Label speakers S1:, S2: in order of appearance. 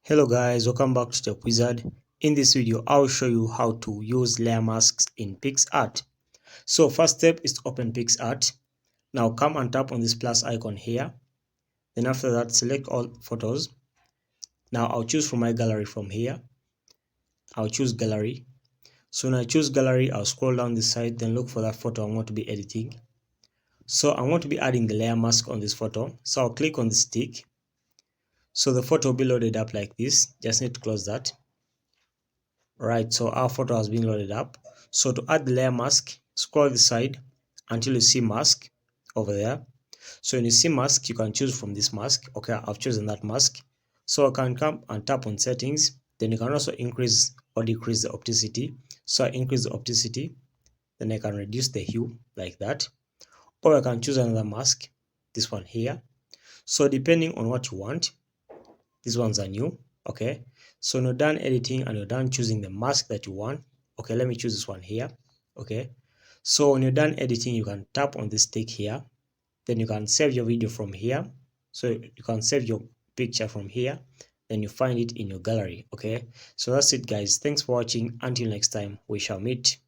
S1: Hello guys, welcome back to the Wizard. In this video, I'll show you how to use layer masks in PicsArt. So first step is to open PicsArt. Now come and tap on this plus icon here. Then after that, select all photos. Now I'll choose from my gallery from here. I'll choose gallery. So when I choose gallery, I'll scroll down this side, then look for that photo I want to be editing. So I want to be adding the layer mask on this photo. So I'll click on the stick. So the photo will be loaded up like this. Just need to close that. Right, so our photo has been loaded up. So to add the layer mask, scroll the side until you see mask over there. So when you see mask, you can choose from this mask. Okay, I've chosen that mask. So I can come and tap on settings. Then you can also increase or decrease the opacity. So I increase the opacity. Then I can reduce the hue like that. Or I can choose another mask, this one here. So depending on what you want, these ones are new. Okay, so when you're done editing and you're done choosing the mask that you want, okay, let me choose this one here. Okay, so when you're done editing, you can tap on this stick here. Then you can save your video from here. So you can save your picture from here. Then you find it in your gallery. Okay, so that's it guys. Thanks for watching. Until next time, we shall meet.